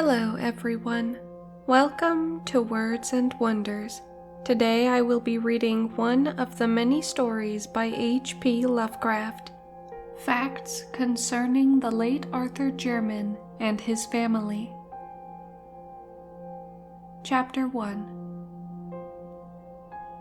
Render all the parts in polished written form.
Hello everyone, welcome to Words and Wonders. Today I will be reading one of the many stories by H.P. Lovecraft, Facts Concerning the Late Arthur Jermyn and His Family. Chapter 1.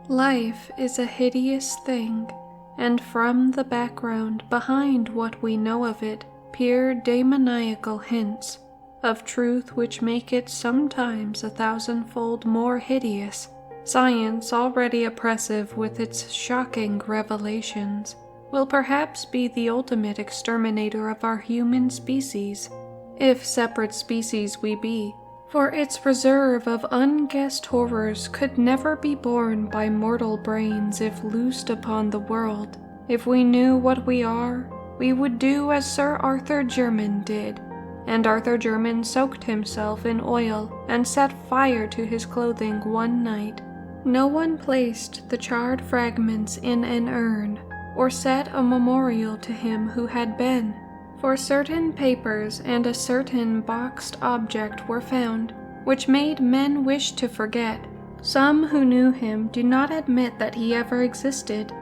Life is a hideous thing, and from the background behind what we know of it peer demoniacal hints of truth which make it sometimes 1,000-fold more hideous. Science, already oppressive with its shocking revelations, will perhaps be the ultimate exterminator of our human species, if separate species we be, for its reserve of unguessed horrors could never be borne by mortal brains if loosed upon the world. If we knew what we are, we would do as Sir Arthur Jermyn did, and Arthur Jermyn soaked himself in oil and set fire to his clothing one night. No one placed the charred fragments in an urn, or set a memorial to him who had been, for certain papers and a certain boxed object were found, which made men wish to forget. Some who knew him do not admit that he ever existed.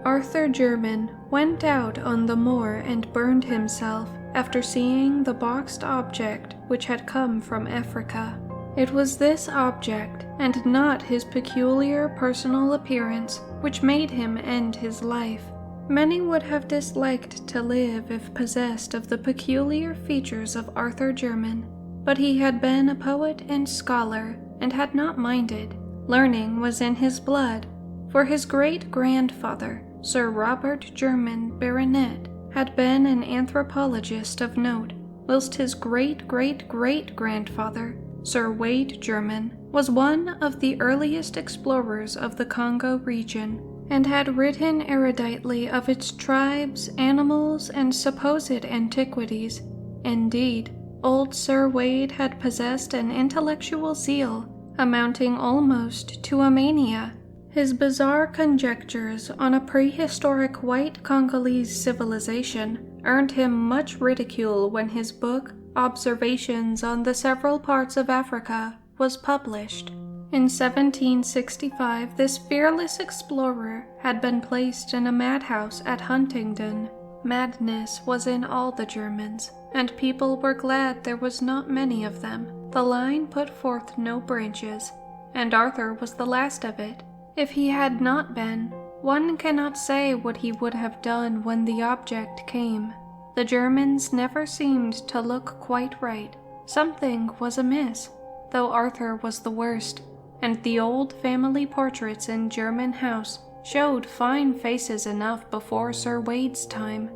Arthur Jermyn went out on the moor and burned himself after seeing the boxed object which had come from Africa. It was this object, and not his peculiar personal appearance, which made him end his life. Many would have disliked to live if possessed of the peculiar features of Arthur Jermyn, but he had been a poet and scholar, and had not minded. Learning was in his blood, for his great-grandfather, Sir Robert Jermyn, Baronet, had been an anthropologist of note, whilst his great-great-great-grandfather, Sir Wade Jermyn, was one of the earliest explorers of the Congo region, and had written eruditely of its tribes, animals, and supposed antiquities. Indeed, old Sir Wade had possessed an intellectual zeal, amounting almost to a mania. His bizarre conjectures on a prehistoric white Congolese civilization earned him much ridicule when his book, Observations on the Several Parts of Africa, was published. In 1765, this fearless explorer had been placed in a madhouse at Huntingdon. Madness was in all the Germans, and people were glad there was not many of them. The line put forth no branches, and Arthur was the last of it. If he had not been, one cannot say what he would have done when the object came. The Germans never seemed to look quite right. Something was amiss, though Arthur was the worst, and the old family portraits in Jermyn House showed fine faces enough before Sir Wade's time.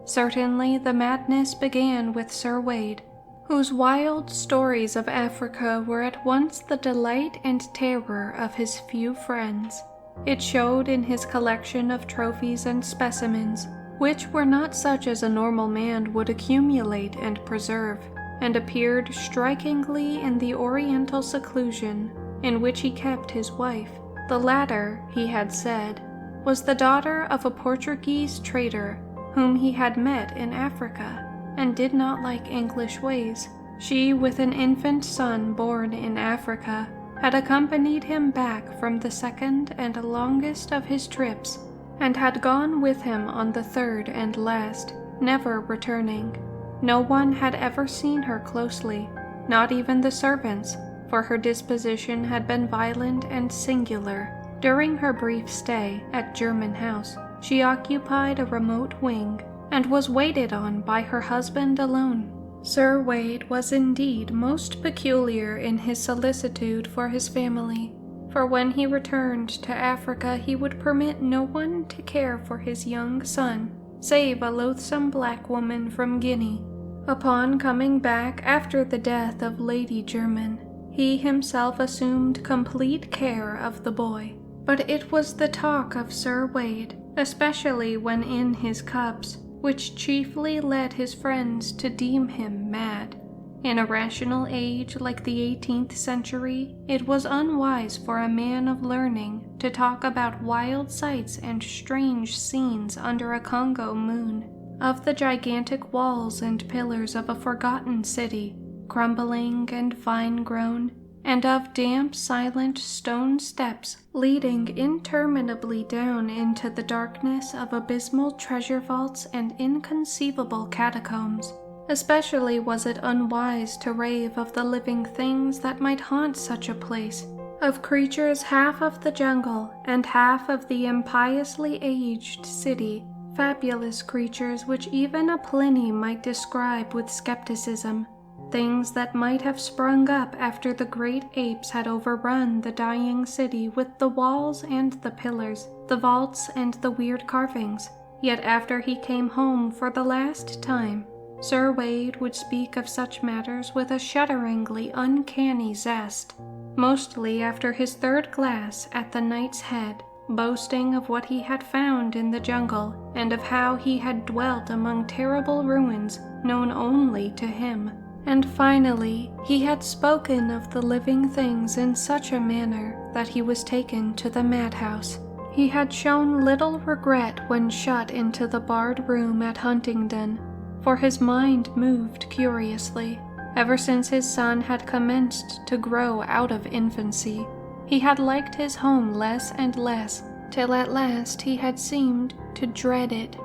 Certainly the madness began with Sir Wade, whose wild stories of Africa were at once the delight and terror of his few friends. It showed in his collection of trophies and specimens, which were not such as a normal man would accumulate and preserve, and appeared strikingly in the oriental seclusion in which he kept his wife. The latter, he had said, was the daughter of a Portuguese trader whom he had met in Africa, and did not like English ways. She, with an infant son born in Africa, had accompanied him back from the second and longest of his trips, and had gone with him on the third and last, never returning. No one had ever seen her closely, not even the servants, for her disposition had been violent and singular. During her brief stay at Jermyn House, she occupied a remote wing, and was waited on by her husband alone. Sir Wade was indeed most peculiar in his solicitude for his family, for when he returned to Africa he would permit no one to care for his young son, save a loathsome black woman from Guinea. Upon coming back after the death of Lady Jermyn, he himself assumed complete care of the boy. But it was the talk of Sir Wade, especially when in his cups, which chiefly led his friends to deem him mad. In a rational age like the 18th century, it was unwise for a man of learning to talk about wild sights and strange scenes under a Congo moon, of the gigantic walls and pillars of a forgotten city, crumbling and vine-grown, and of damp, silent stone steps leading interminably down into the darkness of abysmal treasure vaults and inconceivable catacombs. Especially was it unwise to rave of the living things that might haunt such a place, of creatures half of the jungle and half of the impiously aged city, fabulous creatures which even a Pliny might describe with skepticism, things that might have sprung up after the great apes had overrun the dying city with the walls and the pillars, the vaults and the weird carvings. Yet after he came home for the last time, Sir Wade would speak of such matters with a shudderingly uncanny zest, mostly after his third glass at the Knight's Head, boasting of what he had found in the jungle and of how he had dwelt among terrible ruins known only to him. And finally, he had spoken of the living things in such a manner that he was taken to the madhouse. He had shown little regret when shut into the barred room at Huntingdon, for his mind moved curiously. Ever since his son had commenced to grow out of infancy, he had liked his home less and less, till at last he had seemed to dread it.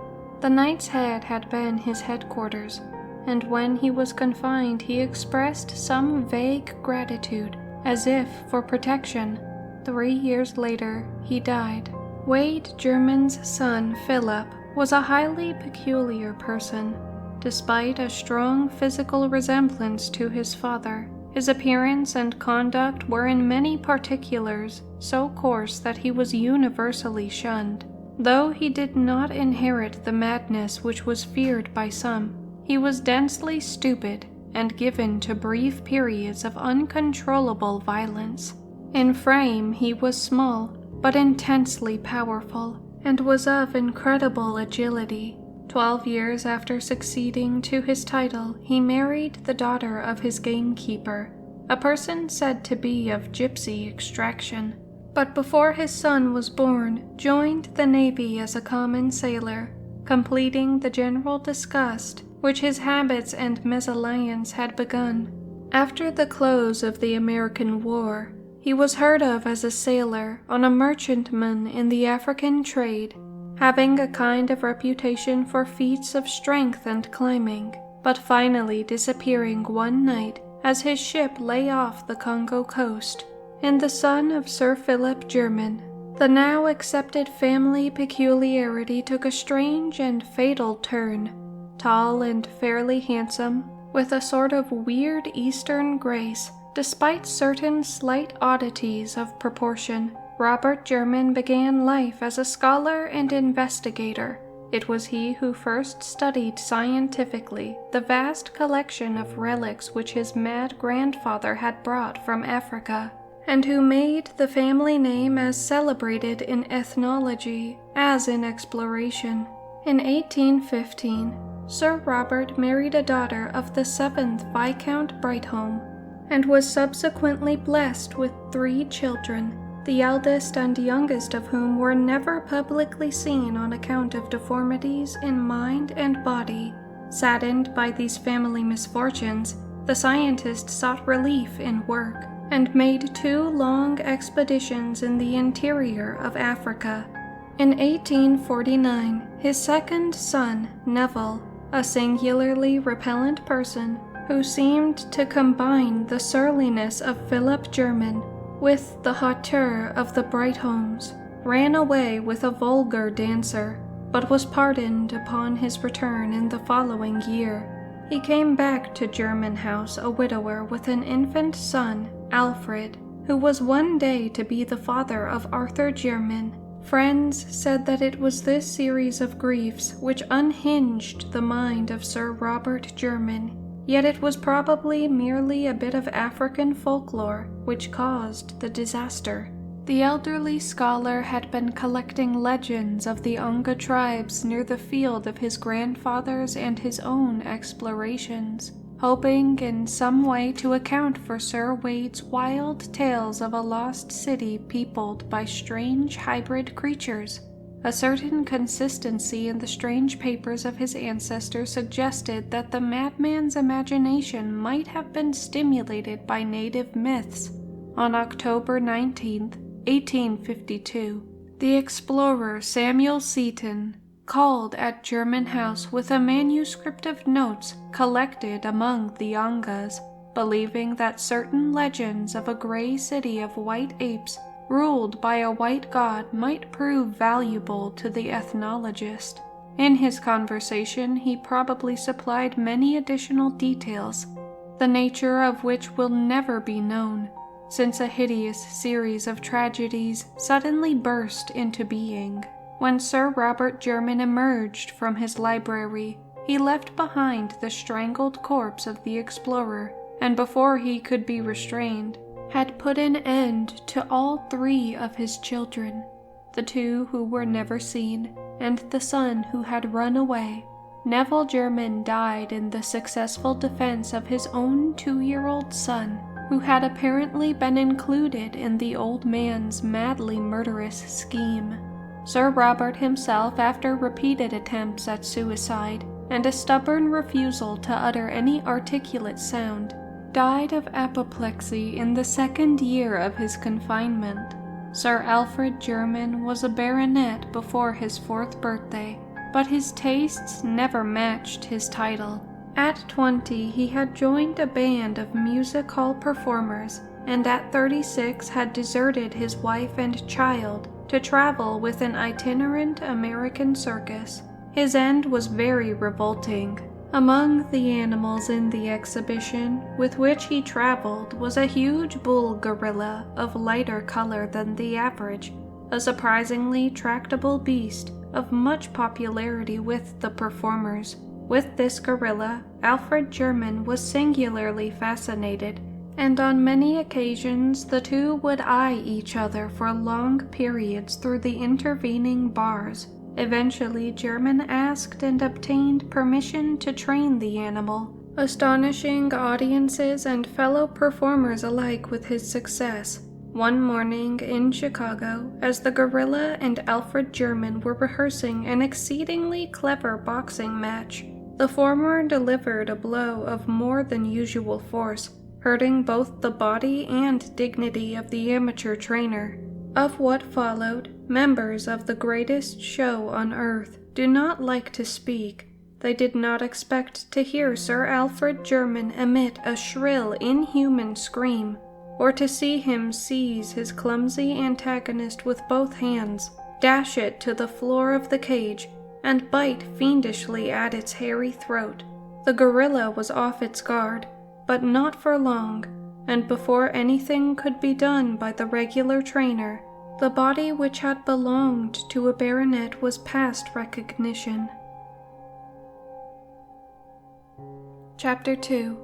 The Knight's Head had been his headquarters, and when he was confined he expressed some vague gratitude, as if for protection. 3 years later he died. Wade Jermyn's son, Philip, was a highly peculiar person. Despite a strong physical resemblance to his father, his appearance and conduct were in many particulars so coarse that he was universally shunned. Though he did not inherit the madness which was feared by some, he was densely stupid and given to brief periods of uncontrollable violence. In frame he was small, but intensely powerful, and was of incredible agility. 12 years after succeeding to his title, he married the daughter of his gamekeeper, a person said to be of gypsy extraction, but before his son was born, joined the navy as a common sailor, completing the general disgust which his habits and mésalliance had begun. After the close of the American War, he was heard of as a sailor on a merchantman in the African trade, having a kind of reputation for feats of strength and climbing, but finally disappearing one night as his ship lay off the Congo coast. In the son of Sir Philip Jermyn, the now accepted family peculiarity took a strange and fatal turn. Tall and fairly handsome, with a sort of weird Eastern grace, despite certain slight oddities of proportion, Robert Jermyn began life as a scholar and investigator. It was he who first studied scientifically the vast collection of relics which his mad grandfather had brought from Africa, and who made the family name as celebrated in ethnology as in exploration. In 1815, Sir Robert married a daughter of the 7th Viscount Brightholme, and was subsequently blessed with 3 children, the eldest and youngest of whom were never publicly seen on account of deformities in mind and body. Saddened by these family misfortunes, the scientist sought relief in work, and made 2 long expeditions in the interior of Africa. In 1849, his second son, Neville, a singularly repellent person who seemed to combine the surliness of Philip Jermyn with the hauteur of the Brightholmes, ran away with a vulgar dancer, but was pardoned upon his return in the following year. He came back to Jermyn House a widower with an infant son, Alfred, who was one day to be the father of Arthur Jermyn. Friends said that it was this series of griefs which unhinged the mind of Sir Robert Jermyn, yet it was probably merely a bit of African folklore which caused the disaster. The elderly scholar had been collecting legends of the Onga tribes near the field of his grandfather's and his own explorations, hoping in some way to account for Sir Wade's wild tales of a lost city peopled by strange hybrid creatures. A certain consistency in the strange papers of his ancestor suggested that the madman's imagination might have been stimulated by native myths. On October 19, 1852, the explorer Samuel Seton called at Jermyn House with a manuscript of notes collected among the Yangas, believing that certain legends of a gray city of white apes ruled by a white god might prove valuable to the ethnologist. In his conversation, he probably supplied many additional details, the nature of which will never be known, since a hideous series of tragedies suddenly burst into being. When Sir Robert Jermyn emerged from his library, he left behind the strangled corpse of the explorer, and before he could be restrained, had put an end to all 3 of his children, the 2 who were never seen, and the son who had run away. Neville Jermyn died in the successful defense of his own 2-year-old son, who had apparently been included in the old man's madly murderous scheme. Sir Robert himself, after repeated attempts at suicide, and a stubborn refusal to utter any articulate sound, died of apoplexy in the 2nd year of his confinement. Sir Alfred Jermyn was a baronet before his 4th birthday, but his tastes never matched his title. At 20, he had joined a band of music hall performers, and at 36 had deserted his wife and child to travel with an itinerant American circus. His end was very revolting. Among the animals in the exhibition with which he traveled was a huge bull gorilla of lighter color than the average, a surprisingly tractable beast of much popularity with the performers. With this gorilla, Alfred Jermyn was singularly fascinated, and on many occasions the two would eye each other for long periods through the intervening bars. Eventually, Jermyn asked and obtained permission to train the animal, astonishing audiences and fellow performers alike with his success. One morning in Chicago, as the gorilla and Alfred Jermyn were rehearsing an exceedingly clever boxing match, the former delivered a blow of more than usual force, hurting both the body and dignity of the amateur trainer. Of what followed, members of the greatest show on earth do not like to speak. They did not expect to hear Sir Alfred Jermyn emit a shrill, inhuman scream, or to see him seize his clumsy antagonist with both hands, dash it to the floor of the cage, and bite fiendishly at its hairy throat. The gorilla was off its guard, but not for long, and before anything could be done by the regular trainer, the body which had belonged to a baronet was past recognition. Chapter 2.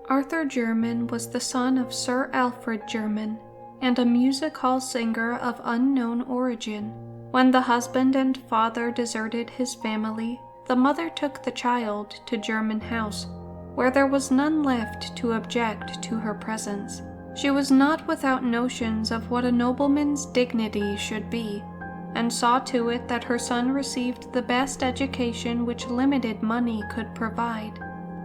Arthur Jermyn was the son of Sir Alfred Jermyn, and a music hall singer of unknown origin. When the husband and father deserted his family, the mother took the child to Jermyn House, where there was none left to object to her presence. She was not without notions of what a nobleman's dignity should be, and saw to it that her son received the best education which limited money could provide.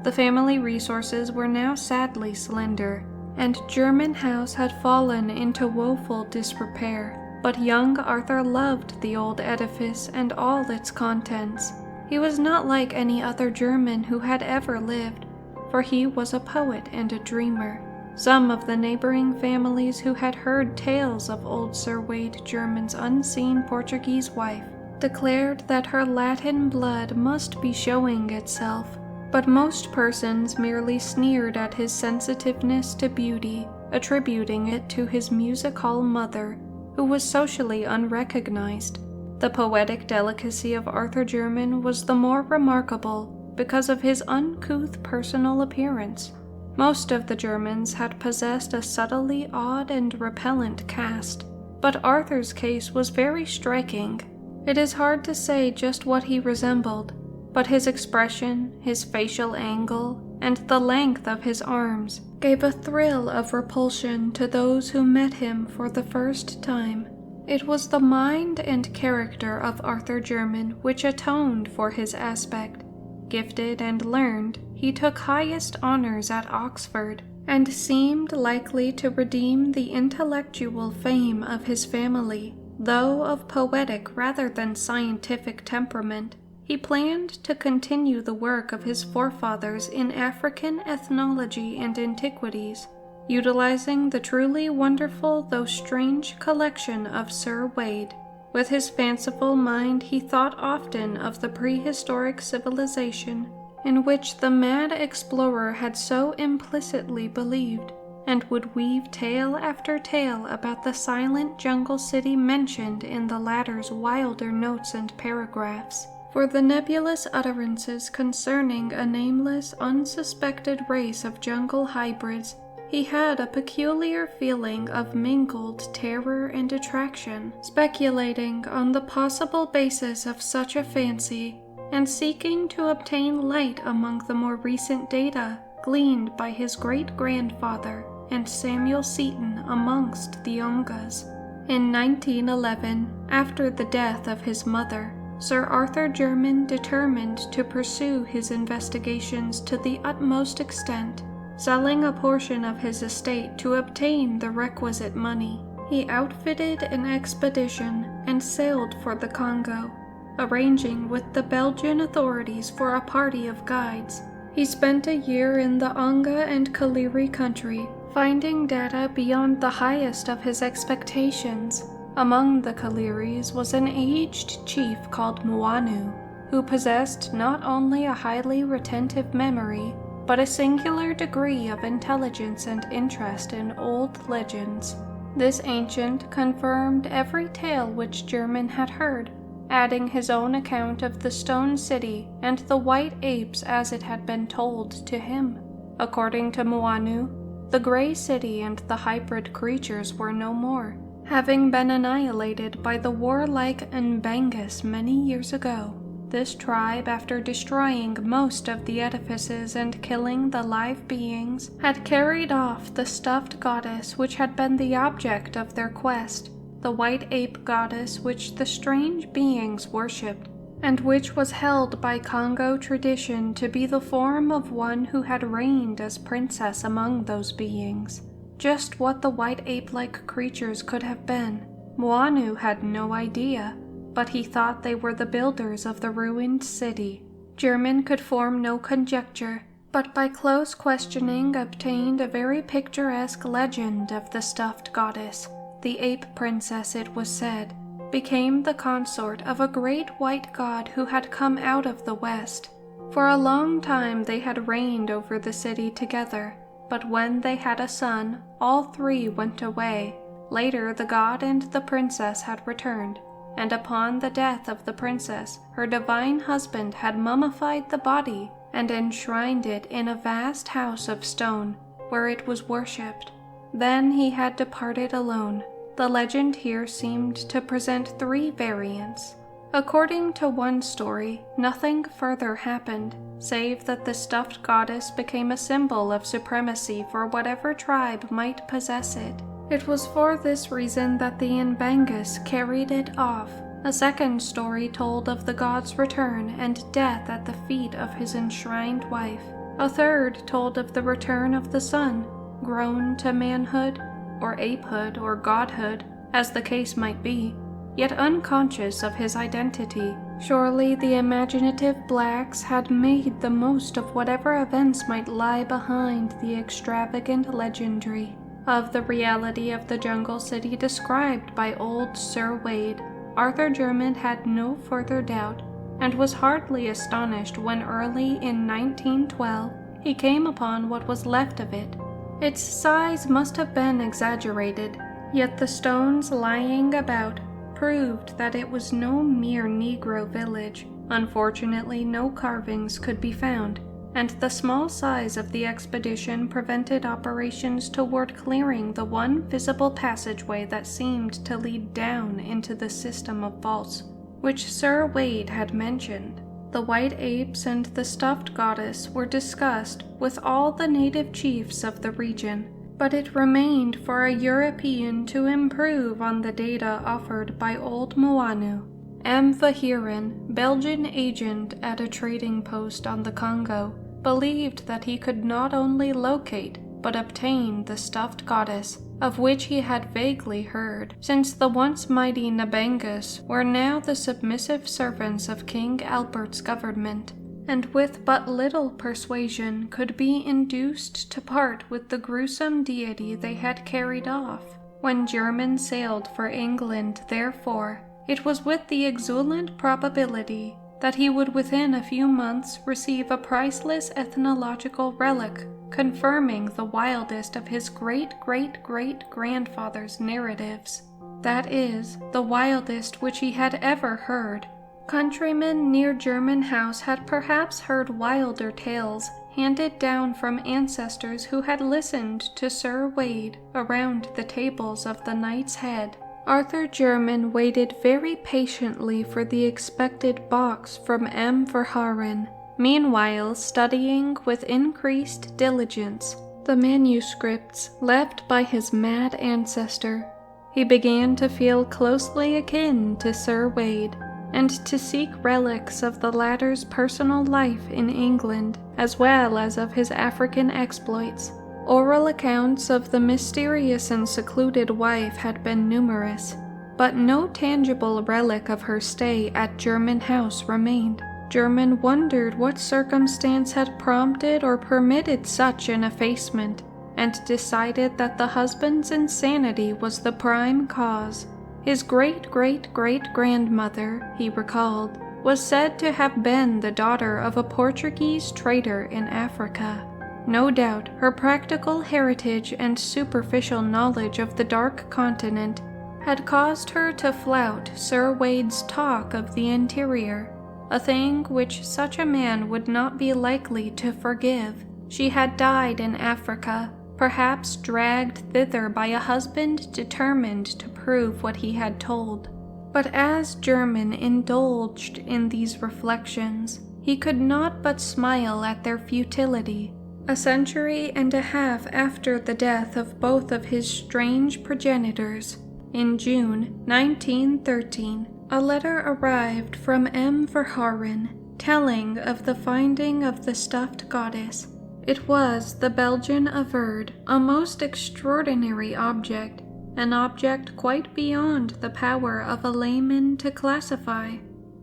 The family resources were now sadly slender, and Jermyn House had fallen into woeful disrepair, but young Arthur loved the old edifice and all its contents. He was not like any other Jermyn who had ever lived, for he was a poet and a dreamer. Some of the neighboring families who had heard tales of old Sir Wade Jermyn's unseen Portuguese wife declared that her Latin blood must be showing itself, but most persons merely sneered at his sensitiveness to beauty, attributing it to his music hall mother, who was socially unrecognized. The poetic delicacy of Arthur Jermyn was the more remarkable because of his uncouth personal appearance. Most of the Jermyns had possessed a subtly odd and repellent cast, but Arthur's case was very striking. It is hard to say just what he resembled. but his expression, his facial angle, and the length of his arms gave a thrill of repulsion to those who met him for the first time. It was the mind and character of Arthur Jermyn which atoned for his aspect. Gifted and learned, he took highest honors at Oxford, and seemed likely to redeem the intellectual fame of his family. Though of poetic rather than scientific temperament, he planned to continue the work of his forefathers in African ethnology and antiquities, utilizing the truly wonderful though strange collection of Sir Wade. With his fanciful mind he thought often of the prehistoric civilization in which the mad explorer had so implicitly believed, and would weave tale after tale about the silent jungle city mentioned in the latter's wilder notes and paragraphs. For the nebulous utterances concerning a nameless, unsuspected race of jungle hybrids, he had a peculiar feeling of mingled terror and attraction, speculating on the possible basis of such a fancy, and seeking to obtain light among the more recent data gleaned by his great-grandfather and Samuel Seton amongst the Ongas. In 1911, after the death of his mother, Sir Arthur Jermyn determined to pursue his investigations to the utmost extent. Selling a portion of his estate to obtain the requisite money, he outfitted an expedition and sailed for the Congo, arranging with the Belgian authorities for a party of guides. He spent a year in the Onga and Kaliri country, finding data beyond the highest of his expectations. Among the Kaliris was an aged chief called Muanu, who possessed not only a highly retentive memory, but a singular degree of intelligence and interest in old legends. This ancient confirmed every tale which Jermyn had heard, adding his own account of the stone city and the white apes as it had been told to him. According to Muanu, the gray city and the hybrid creatures were no more, having been annihilated by the warlike Mbangas many years ago. This tribe, after destroying most of the edifices and killing the live beings, had carried off the stuffed goddess which had been the object of their quest, the white ape goddess which the strange beings worshipped, and which was held by Congo tradition to be the form of one who had reigned as princess among those beings. Just what the white ape-like creatures could have been, Muanu had no idea, but he thought they were the builders of the ruined city. Jermyn could form no conjecture, but by close questioning obtained a very picturesque legend of the stuffed goddess. The ape princess, it was said, became the consort of a great white god who had come out of the west. For a long time they had reigned over the city together, but when they had a son, all three went away. Later the god and the princess had returned, and upon the death of the princess, her divine husband had mummified the body and enshrined it in a vast house of stone, where it was worshipped. Then he had departed alone. The legend here seemed to present three variants. According to one story, nothing further happened, save that the stuffed goddess became a symbol of supremacy for whatever tribe might possess it. It was for this reason that the Mbangas carried it off. A second story told of the god's return and death at the feet of his enshrined wife. A third told of the return of the son, grown to manhood, or apehood, or godhood, as the case might be, yet unconscious of his identity. Surely the imaginative blacks had made the most of whatever events might lie behind the extravagant legendary. Of the reality of the jungle city described by old Sir Wade, Arthur Jermyn had no further doubt, and was hardly astonished when early in 1912 he came upon what was left of it. Its size must have been exaggerated, yet the stones lying about proved that it was no mere Negro village. Unfortunately, no carvings could be found, and the small size of the expedition prevented operations toward clearing the one visible passageway that seemed to lead down into the system of vaults, which Sir Wade had mentioned. The white apes and the stuffed goddess were discussed with all the native chiefs of the region, but it remained for a European to improve on the data offered by old Moanu. M. Vahiran, Belgian agent at a trading post on the Congo, believed that he could not only locate but obtain the stuffed goddess, of which he had vaguely heard, since the once mighty Nabangas were now the submissive servants of King Albert's government, and with but little persuasion could be induced to part with the gruesome deity they had carried off. When Jermyn sailed for England, therefore, it was with the exultant probability that he would within a few months receive a priceless ethnological relic confirming the wildest of his great-great-great-grandfather's narratives. That is, the wildest which he had ever heard. Countrymen near Jermyn House had perhaps heard wilder tales handed down from ancestors who had listened to Sir Wade around the tables of the Knight's Head. Arthur Jermyn waited very patiently for the expected box from M. Verhaeren, meanwhile studying with increased diligence the manuscripts left by his mad ancestor. He began to feel closely akin to Sir Wade, and to seek relics of the latter's personal life in England, as well as of his African exploits. Oral accounts of the mysterious and secluded wife had been numerous, but no tangible relic of her stay at Jermyn House remained. Jermyn wondered what circumstance had prompted or permitted such an effacement, and decided that the husband's insanity was the prime cause. His great-great-great-grandmother, he recalled, was said to have been the daughter of a Portuguese trader in Africa. No doubt her practical heritage and superficial knowledge of the Dark Continent had caused her to flout Sir Wade's talk of the interior, a thing which such a man would not be likely to forgive. She had died in Africa, perhaps dragged thither by a husband determined to prove what he had told. But as Jermyn indulged in these reflections, he could not but smile at their futility. A century and a half after the death of both of his strange progenitors, in June 1913, a letter arrived from M. Verhaeren telling of the finding of the stuffed goddess. It was, the Belgian averred, a most extraordinary object, an object quite beyond the power of a layman to classify.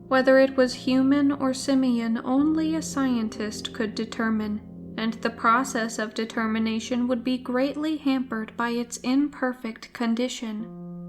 Whether it was human or simian only a scientist could determine, and the process of determination would be greatly hampered by its imperfect condition.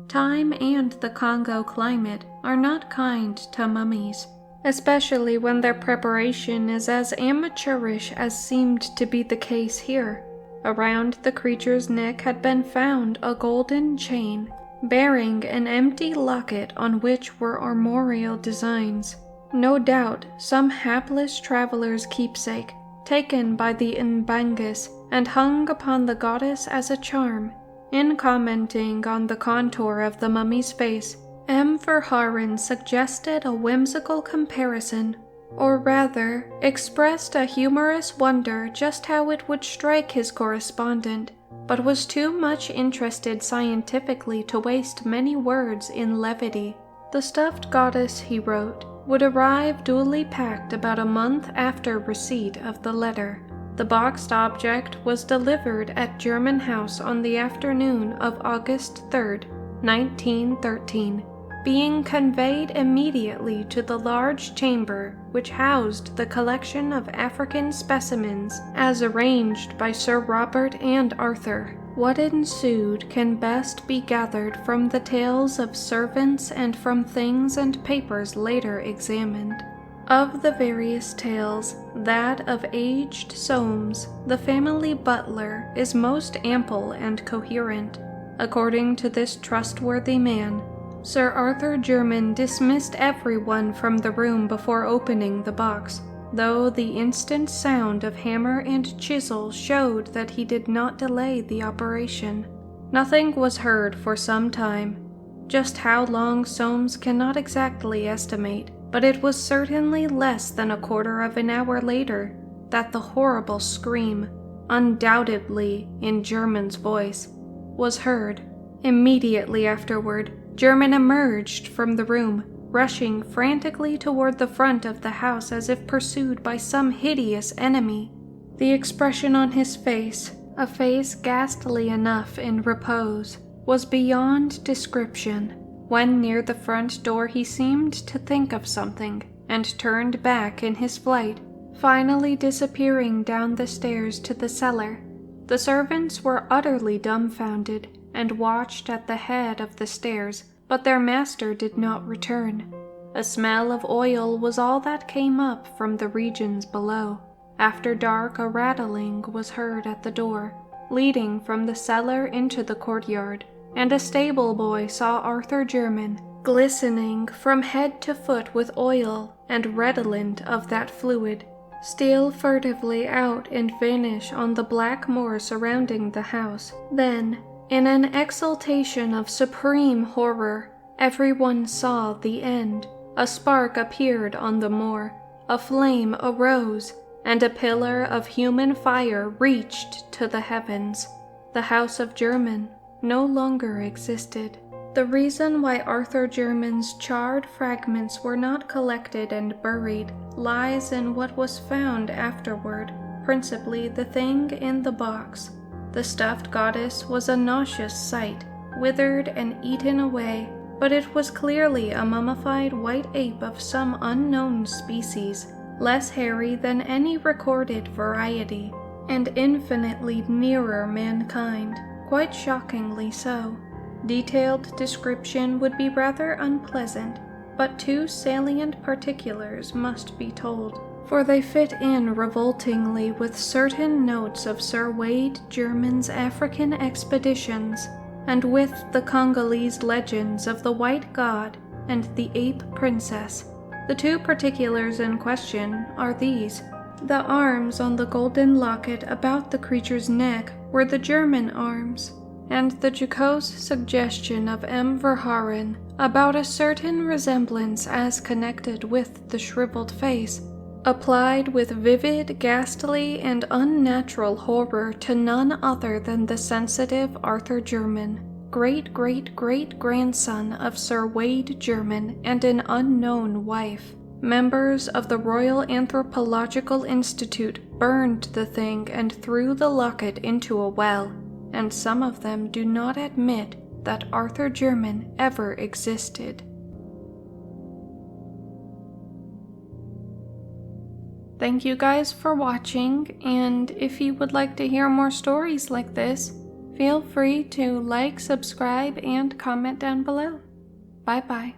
Time and the Congo climate are not kind to mummies, especially when their preparation is as amateurish as seemed to be the case here. Around the creature's neck had been found a golden chain, bearing an empty locket on which were armorial designs. No doubt some hapless traveler's keepsake, taken by the Mbangas and hung upon the goddess as a charm. In commenting on the contour of the mummy's face, M. Verhaeren suggested a whimsical comparison, or rather, expressed a humorous wonder just how it would strike his correspondent, but was too much interested scientifically to waste many words in levity. The stuffed goddess, he wrote, would arrive duly packed about a month after receipt of the letter. The boxed object was delivered at Jermyn House on the afternoon of August 3rd, 1913, being conveyed immediately to the large chamber which housed the collection of African specimens as arranged by Sir Robert and Arthur. What ensued can best be gathered from the tales of servants and from things and papers later examined. Of the various tales, that of aged Soames, the family butler, is most ample and coherent. According to this trustworthy man, Sir Arthur Jermyn dismissed everyone from the room before opening the box, though the instant sound of hammer and chisel showed that he did not delay the operation. Nothing was heard for some time. Just how long Soames cannot exactly estimate, but it was certainly less than a quarter of an hour later that the horrible scream, undoubtedly in Jermyn's voice, was heard. Immediately afterward, Jermyn emerged from the room, rushing frantically toward the front of the house as if pursued by some hideous enemy. The expression on his face, a face ghastly enough in repose, was beyond description. When near the front door he seemed to think of something, and turned back in his flight, finally disappearing down the stairs to the cellar. The servants were utterly dumbfounded, and watched at the head of the stairs, but their master did not return. A smell of oil was all that came up from the regions below. After dark, a rattling was heard at the door, leading from the cellar into the courtyard, and a stable boy saw Arthur Jermyn, glistening from head to foot with oil and redolent of that fluid, steal furtively out and vanish on the black moor surrounding the house. Then, in an exultation of supreme horror, everyone saw the end. A spark appeared on the moor, a flame arose, and a pillar of human fire reached to the heavens. The house of Jermyn no longer existed. The reason why Arthur Jermyn's charred fragments were not collected and buried lies in what was found afterward, principally the thing in the box. The stuffed goddess was a nauseous sight, withered and eaten away, but it was clearly a mummified white ape of some unknown species, less hairy than any recorded variety, and infinitely nearer mankind, quite shockingly so. Detailed description would be rather unpleasant, but two salient particulars must be told, for they fit in revoltingly with certain notes of Sir Wade Jermyn's African expeditions, and with the Congolese legends of the White God and the Ape Princess. The two particulars in question are these. The arms on the golden locket about the creature's neck were the Jermyn arms, and the jocose suggestion of M. Verhaeren about a certain resemblance as connected with the shriveled face, applied with vivid, ghastly, and unnatural horror to none other than the sensitive Arthur Jermyn, great-great-great-grandson of Sir Wade Jermyn and an unknown wife. Members of the Royal Anthropological Institute burned the thing and threw the locket into a well, and some of them do not admit that Arthur Jermyn ever existed. Thank you guys for watching, and if you would like to hear more stories like this, feel free to like, subscribe, and comment down below. Bye-bye.